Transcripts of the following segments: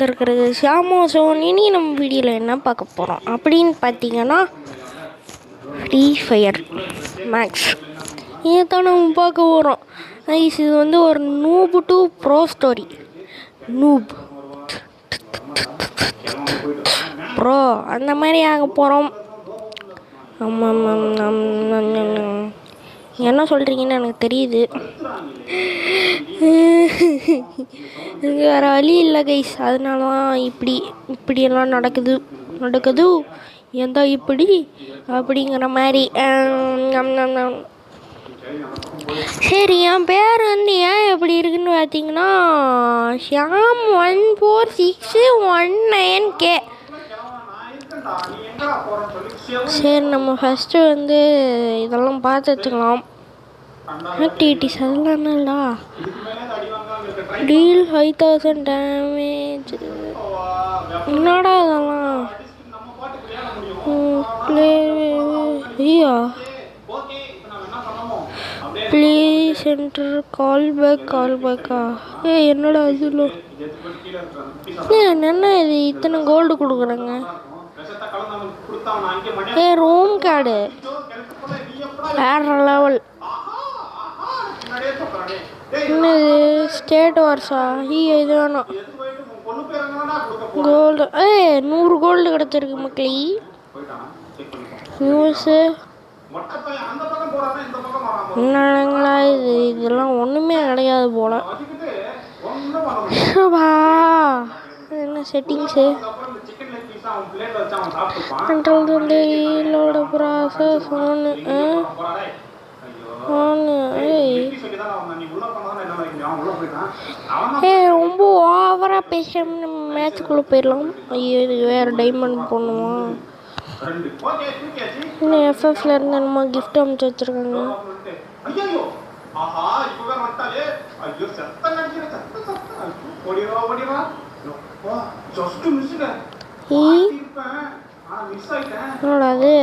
வந்திருக்கிறது ஷியாமோ. ஸோ இனி நம்ம வீடியோவில் என்ன பார்க்க போகிறோம் அப்படின்னு பார்த்தீங்கன்னா ஃப்ரீ ஃபயர் மேக்ஸ் இதை தான் நம்ம பார்க்க போகிறோம். இது வந்து ஒரு noob to bro story. Noob bro அந்த மாதிரி ஆக போகிறோம். என்ன சொல்கிறீங்கன்னு எனக்கு தெரியுது. வேறு வழி இல்லை கைஸ், அதனால தான் இப்படியெல்லாம் நடக்குது எந்த இப்படி அப்படிங்கிற மாதிரி. சரி, என் பேர் வந்து ஏன் எப்படி இருக்குன்னு பார்த்தீங்கன்னா ஷியாம் 14619K. சரி, நம்ம ஃபஸ்ட்டு வந்து இதெல்லாம் பார்த்து வச்சுக்கலாம். ஆக்டிவிட்டிஸ் அதெல்லாம் என்னடா, டீல் 5000 டேமேஜ், என்னடா இதெல்லாம் ஐயா. ப்ளீஸ் என்டர் கால் பேக்கா. என்னடா இதில் என்ன இது இத்தனை கோல்டு கொடுக்குறாங்க? ரூம் கார்டு வேற லெவல். என்னது ஸ்டேட் வார்ஸா? இது வேணாம். கோல்டு 100 கோல்டு கிடச்சிருக்கு மக்களே. நியூஸு என்னங்களா இதெல்லாம் ஒன்றுமே கிடையாது போல. என்ன செட்டிங்ஸு கண்ட்ரோல் ப்ராசஸ் ரொம்ப ஓவராக பேசாம மேட்சுக்குள்ளே போயிடலாம். ஐயோ, இது வேறு டைமண்ட் போடணுமா? இன்னும் எஃப்எஃப்ல இருந்து என்னமோ கிஃப்ட் அனுப்பிச்சு வச்சுருக்காங்க. என்னடா அது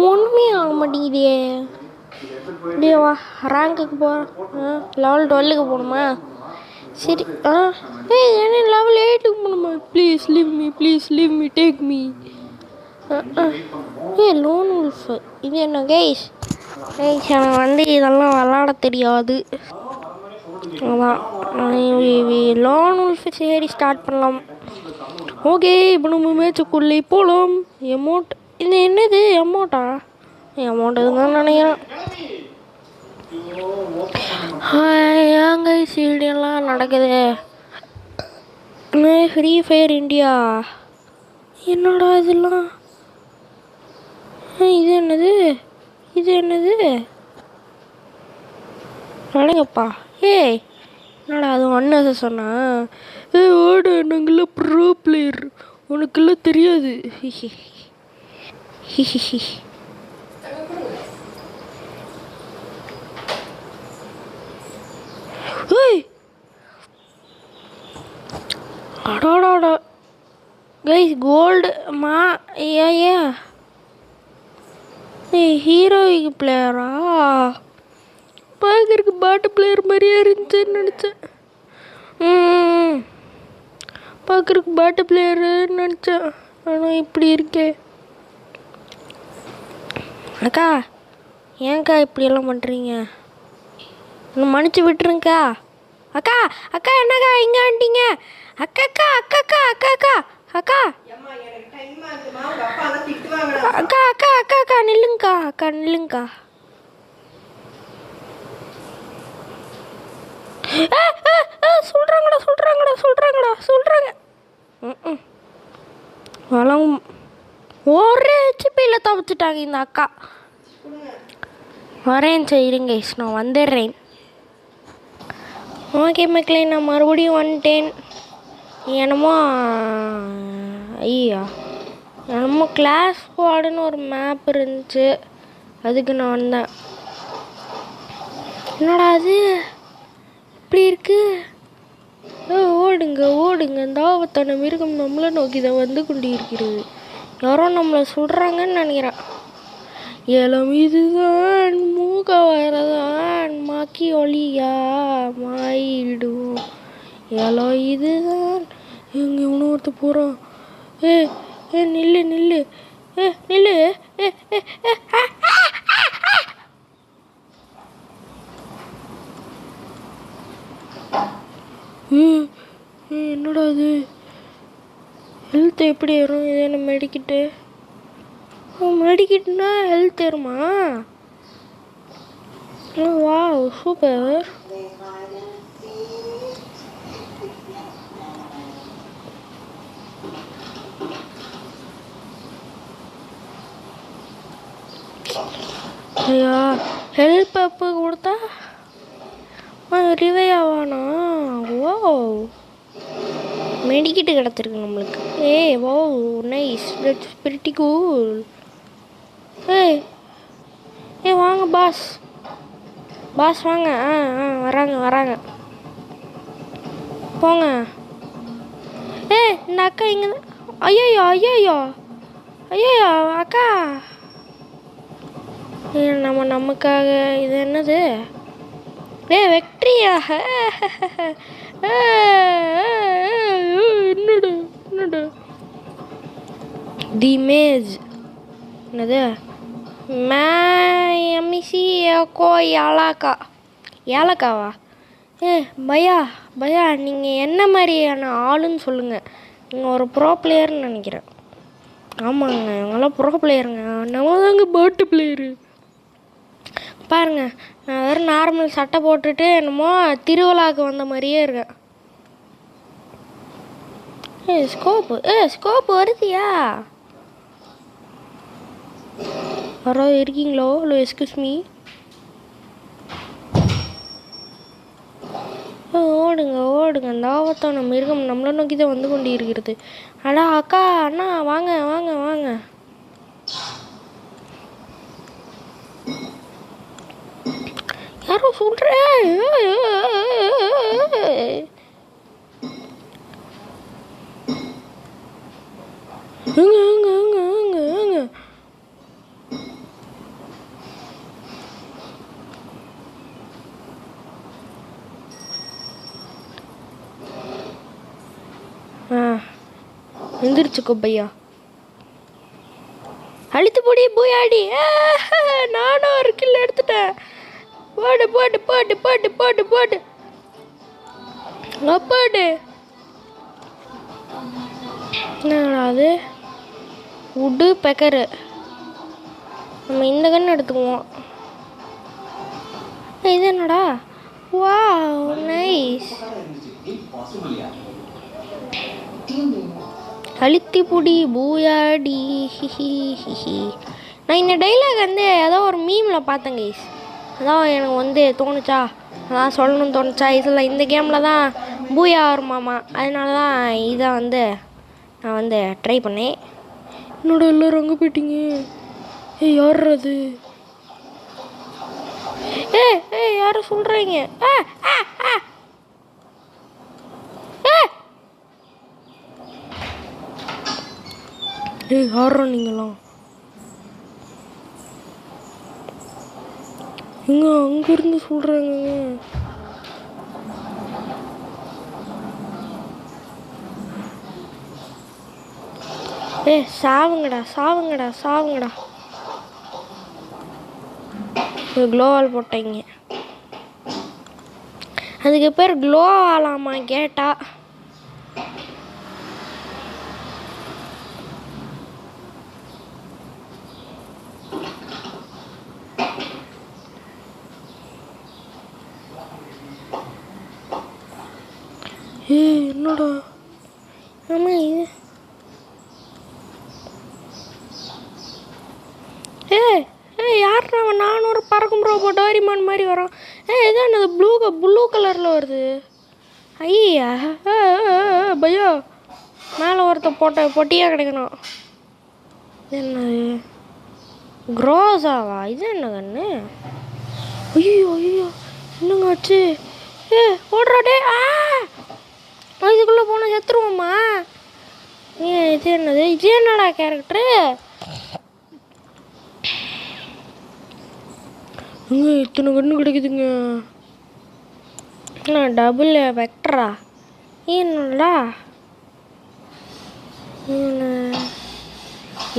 ஒன்றுமே ஆக மாட்டேங்குதே. அப்படியே வா, ரேங்குக்கு போகிறேன். லெவல் 12க்கு போகணுமா? சரி. என்ன லெவல் 8க்கு போகணுமா? Please leave me take me. Lone wolf இது என்ன கைஸ்? எனக்கு வந்து இதெல்லாம் விளாட தெரியாது, அதான் லோன் உல்ஃப். சரி, ஸ்டார்ட் பண்ணலாம். ஓகே, இப்போ நம்ம மேட்சுக்குள்ளே போகலாம். எமௌண்ட் இது என்னது? அமௌண்ட் இதுதான் நினைக்கிறேன். ஏங்க சீடியெல்லாம் நடக்குது. ஃப்ரீ ஃபயர் இந்தியா என்னடா இதெல்லாம்? இது என்னது அடங்கப்பா. என்னடா அது ஒன்று சொன்னா? ஓடு, நாங்கள்லாம் ப்ரோ பிளேயர், உனக்கெல்லாம் தெரியாது. அடாடாடா கைஸ், கோல்டு ஹீரோயிக் பிளேயரா? பார்க்கறதுக்கு பாட்டு பிளேயர் மாதிரியே இருந்துச்சுன்னு நினச்சேன். பார்க்கறதுக்கு பாட்டு பிளேயருன்னு நினச்சேன், ஆனால் இப்படி இருக்கே. அக்கா, ஏன்க்கா இப்படியெல்லாம் பண்ணுறீங்க? இன்னும் மன்னிச்சு விட்டுருங்கக்கா. அக்கா என்னக்கா இங்கே வந்துட்டீங்க? அக்கா நில்லுங்கக்கா. சொல்கிறாங்க. வளம் ஒரே சிப்பியில் தவிச்சிட்டாங்க இந்த அக்கா. வரேன் செய்யுங்க, நான் வந்துடுறேன். ஓகே மக்களே, நான் மறுபடியும் வந்துட்டேன். என்னமோ கிளாஸ் ஸ்குவாடுன்னு ஒரு மேப் இருந்துச்சு, அதுக்கு நான் வந்தேன். என்னடா அது இப்படி இருக்கு? ஓடுங்க இந்த ஆபத்தான மிருகம் நம்மளை நோக்கி தான் வந்து கொண்டு இருக்கிறது. யாரோ நம்மளை சொல்கிறாங்கன்னு நினைக்கிறேன். ஏலம் இதுதான் மூக்க வரதான் மாக்கி ஒளியா மாயிடுவோம். ஏலம் இதுதான் எங்க இவனும் ஒருத்த போகிறான். ஏ ஏ நில்லு நில்லு, ஏ நில்லு, ஏ ஏ ஏ என்னடா அது? ஹெல்த் எப்படி ஏறும்? இது என்ன மெடிக்கிட்டு? மெடிக்கிட்டுனா ஹெல்த் ஏறுமா? Wow super. ஐயா ஹெல்ப் அப்பு கொடுத்தா ரிவை ஆவானா? ஓ மெடிக்கிட்டு கிடச்சிருக்கு நம்மளுக்கு. ஏய் ஓ நைஸ், தட்ஸ் பிரிட்டி கூல். ஏய் ஏ வாங்க பாஸ், பாஸ் வாங்க. வராங்க வராங்க, போங்க. இந்த அக்கா இங்கே. ஐயோ ஐயோ ஐயோ அக்கா, நமக்காக இது என்னது? வெக்ட்ரியா? என்னடு என்னடு தி மேஜ் என்னது? எம்இசி கோ ஏலக்காவா? பையா பையா, நீங்கள் என்ன மாதிரியான ஆளுன்னு சொல்லுங்கள். நீங்கள் ஒரு ப்ரோ பிளேயர்னு நினைக்கிறேன். ஆமாங்க, இவங்கெல்லாம் ப்ரோ பிளேயருங்க. நம்ம தாங்க பேட்டு பிளேயரு. பாருங்க, நான் வேறு நார்மல் சட்டை போட்டுட்டு என்னமோ திருவிழாவுக்கு வந்த மாதிரியே இருக்கேன். ஸ்கோப்பு வருதியா? யாராவது இருக்கீங்களோ? Hello excuse me. ஓடுங்க ஓடுங்க, அந்த ஆபத்தான மிருகம் நம்மளை நோக்கி தான் வந்து கொண்டு இருக்கிறது. அடா அக்கா, அண்ணா வாங்க வாங்க வாங்க. யாரோ சொல்கிறேன். எந்திரிச்சு கொப்பையா, அழித்து போடி போயாடி. நானும் ஒரு கில் எடுத்துட்டேன். போடு போடு போடு போடு போடு போடு போடு. என்னடா அது? உட்டு பெக்கரு. நம்ம இந்த கன்று எடுத்துக்குவோம். இது என்னடா? Wow nice. அழித்திப்புடி பூயாடி. நான் இந்த டைலாக் வந்து ஏதோ ஒரு மீமில் பார்த்தேன் கைஸ். அதான் எனக்கு வந்து தோணுச்சா, அதான் சொல்லணும்னு தோணுச்சா. இதில் இந்த கேமில் தான் பூயா வருமாமா, அதனால தான் இதை வந்து நான் வந்து ட்ரை பண்ணேன். என்னோட எல்லோரும் அங்கே போயிட்டீங்க. யார் அது? யாரும் சொல்கிறீங்க? யாரும் நீங்களாம் எங்க அங்கிருந்து சொல்றாங்க? சாவுங்கடா சாவுங்கடா சாவுங்கடா. க்ளோவால் போட்டீங்க, அதுக்கு பேர் க்ளோ ஆலாமா கேட்டா? என்னடா? ஆமா இது யார்? நம்ம 400 பறக்கும் ரோபோ டோரிமான் மாதிரி வரோம். இதான் அது ப்ளூ கலரில் வருது. ஐயா பையோ, மேலே ஒருத்த பொட்டியாக கிடைக்கணும். என்னது? க்ரோஸாவா? இது என்ன கண்ணு? ஐயோ ஐயோ, என்னங்க ஆச்சு? ஓடுறாடே. இதுக்குள்ளே போனால் செத்துருவோம்மா. இது என்னது? இது என்னடா கேரக்டரு? இத்தனை கண்ணு கிடைக்குதுங்க. டபுள் வெக்டரா? என்னடா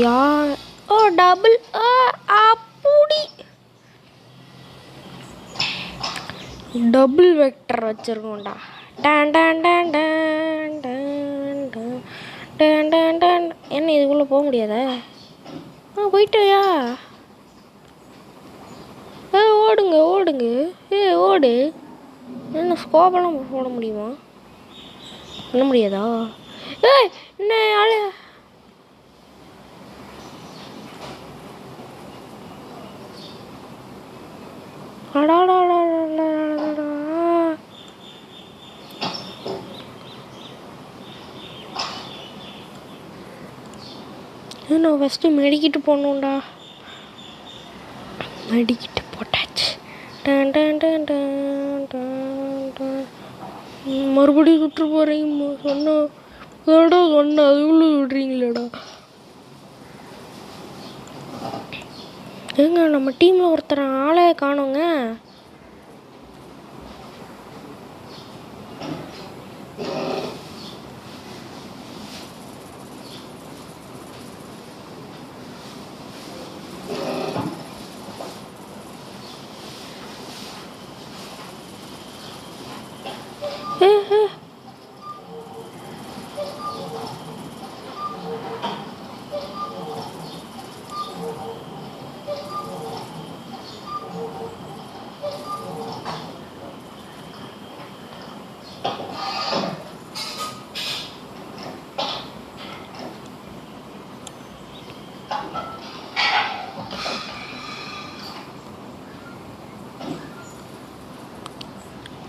யா ஓ டபுள் அப்படி டபுள் வெக்டர் வச்சுருக்கோம்டா. டான் டான் டான் டான் டான் டான் டான் டான் டான். என்ன இதுக்குள்ளே போக முடியாதா? போயிட்டோயா? ஓடுங்க ஓடுங்க. ஓடு. என்ன ஸ்கோப்பெல்லாம் போட முடியுமா? பண்ண முடியாதா? என்ன ஆளு? நான் ஃபஸ்ட்டு மெடிக்கிட்டு போகணுண்டா. மெடிக்கிட்டு போட்டாச்சு. டான் டான் டான் டான் டான் டான். மறுபடியும் சுற்று போகிறீங்க சொன்னோம். சொன்ன அதுக்குள்ளே விட்றீங்களேடா. ஏங்க நம்ம டீமில் ஒருத்தர் ஆளே காணோங்க.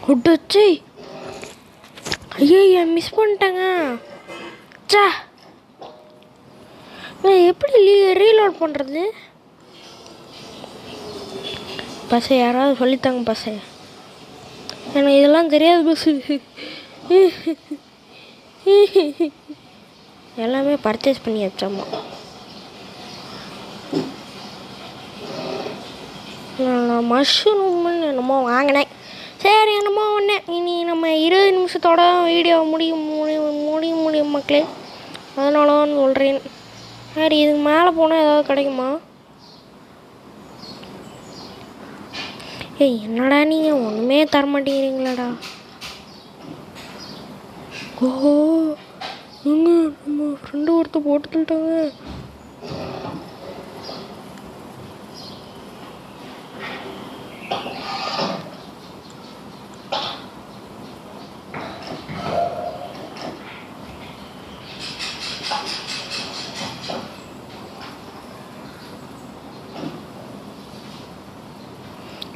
குட்டச்சி ஐயோ மிஸ் பண்ணிட்டேங்க. சா எப்படி ரீலோட் பண்ணுறது? பஸ்ஸை யாராவது சொல்லித்தாங்க பஸ்ஸை. எனக்கு இதெல்லாம் தெரியாது பஸ்ஸு. எல்லாமே பர்ச்சேஸ் பண்ணி வச்சோம்மா. நான் மஷ்ரூம் என்னமோ வாங்கினேன். சரி என்னமோ ஒன்று. இனி நம்ம 20 நிமிஷத்தோட வீடியோ முடியும் மக்களே. அதனால தான் சொல்கிறேன். சரி இதுக்கு மேலே போனால் ஏதாவது கிடைக்குமா? என்னடா நீங்கள் ஒன்றுமே தரமாட்டேங்கிறீங்களாடா. ஓஹோ நம்ம ஃப்ரெண்டு ஒருத்தர் போட்டு தள்ளிட்டாங்க.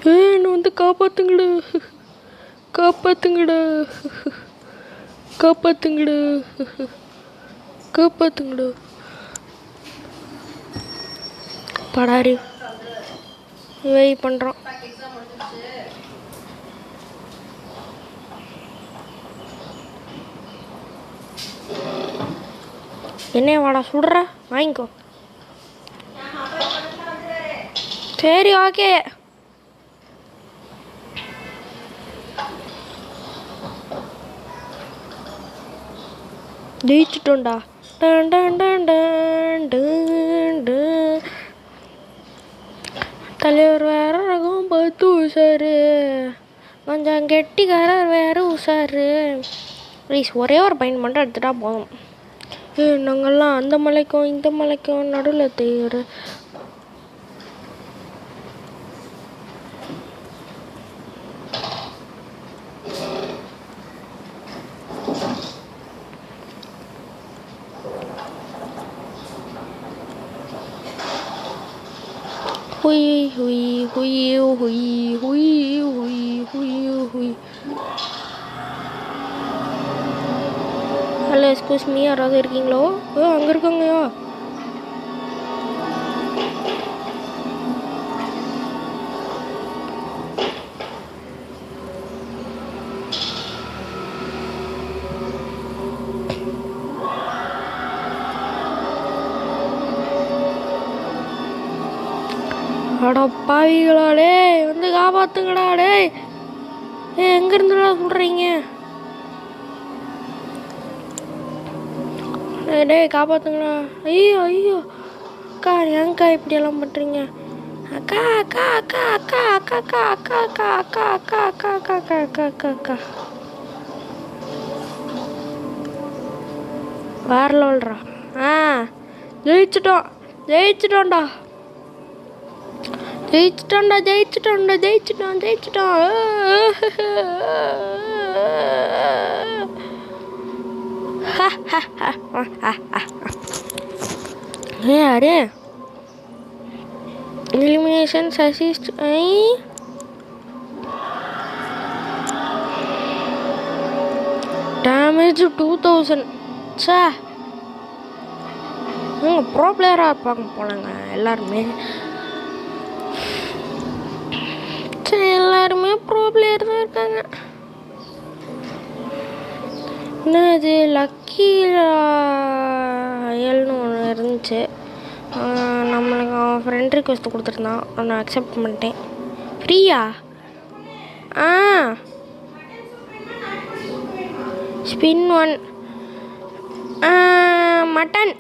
என்ன வந்து காப்பாத்துங்கடா, காப்பாத்துங்கடா, காப்பாத்துங்கடா, காப்பாத்துங்கடா. படாரி வெயிட் பண்ணுறோம். என்ன வாடா சுடுற? வாங்கிக்கோ. சரி ஓகே. ஜெயிச்சிட்டோண்டா. டன் டன் டன் டன் டன் டன். தலைவர் வேற ரகம் பார்த்து உஷாரு, கொஞ்சம் கெட்டிக்காரர் வேற உஷாரு. ப்ளீஸ் ஒரே ஒரு பாயிண்ட் மட்டும் எடுத்துட்டா போதும். நாங்கள்லாம் அந்த மலைக்கும் இந்த மலைக்கும் நடுவில் தேர். Hui hui hui hui hui hui hui hui. Hello excuse me, யாராவது இருக்கீங்களோ? அங்கே இருக்காங்கயா. அடா பாவிகளாடே, வந்து காப்பாத்துங்கடாடே. எங்கேருந்துடா சொல்கிறீங்க? டேய் காப்பாற்றுங்களா. ஐயோ ஐயோ அக்கா, ஏங்க்கா இப்படியெல்லாம் பண்ணுறீங்க? அக்கா அக்கா அக்கா அக்கா அக்கா அக்கா அக்கா அக்கா அக்கா அக்கா அக்கா அக்கா அக்கா அக்கா அக்கா வேற லோல்றா. ஜெயிச்சிட்டோம் ஜெயிச்சிட்டோம்டா ஜெயிச்சிட்டோம்டா ஜெயிச்சிட்டோம்டா ஜெயிச்சிட்டோம் ஜெயிச்சிட்டோம். அரே எலிமினேஷன் அசிஸ்ட். டேமேஜ் 2000. சே, ப்ரோ பிளேயராக இருப்பாங்க போலங்க எல்லாருமே. சரி, எல்லாருமே ப்ரோ பிளேயர் தான் இருக்காங்க. என்ன இது லக்கி ராயல்னு ஒன்று இருந்துச்சு. நம்மளுக்கு அவன் ஃப்ரெண்ட் ரிக்வெஸ்ட் கொடுத்துருந்தான், நான் அக்செப்ட் பண்ணிட்டேன். ஃப்ரீயா? ஸ்பின் 1 மட்டன்.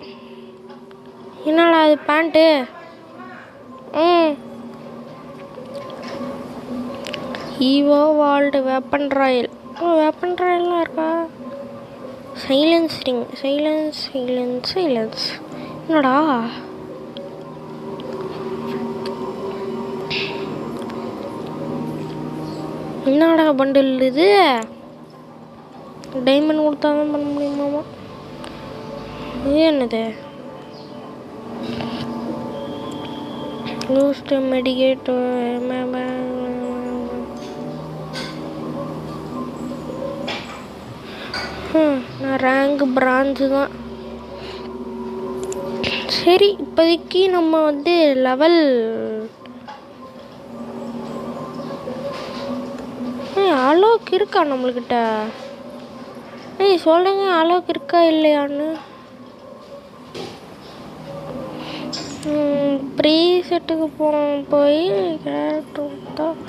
என்னடா அது பேண்ட்டு? Evo vault weapon royale. Weapon ராயல்லாம் இருக்கா? Silence ring. Silence silence silence. என்னடா என்னடா பண்டில் இது? டைமண்ட் கொடுத்தா தான் பண்ண முடியுமாமா? இது என்னது? லூஸ்ட் மெடிகேட். நான் ரேங்க் பிரான்ச்சு தான். சரி, இப்போதைக்கு நம்ம வந்து லெவல் அளவுக்கு இருக்கா நம்மள்கிட்ட? சொல்லுங்க, அளவுக்கு இருக்கா இல்லையான்னு. ப்ரீ செட்டுக்கு போய் கேரக்டர் தான்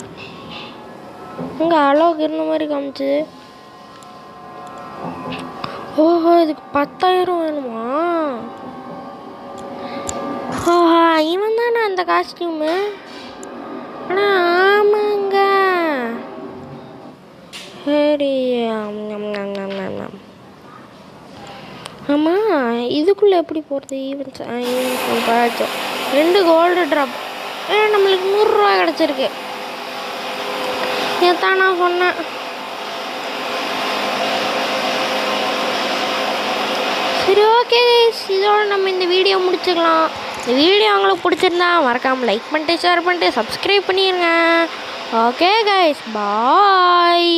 இங்கே அளவுக்கு இருந்த மாதிரி காமிச்சு. ஓஹோ, இதுக்கு 10,000 வேணுமா? ஓஹா, இவன் தானே அந்த காஸ்டியூமு. ஆனால் ஆமாங்க, சரி. ஆமாம், இதுக்குள்ளே எப்படி போகிறது? Events events 2 gold drop. நம்மளுக்கு 100 ரூபா கிடச்சிருக்கு. இதைத்தான் நான் சொன்னேன். சரி, ஓகே கைஸ், இதோட நம்ம இந்த வீடியோ முடிச்சுக்கலாம். இந்த வீடியோ உங்களுக்கு பிடிச்சிருந்தா மறக்காமல் லைக் பண்ணிட்டு, ஷேர் பண்ணிட்டு, சப்ஸ்கிரைப் பண்ணிடுங்க. ஓகே கைஸ், பாய்.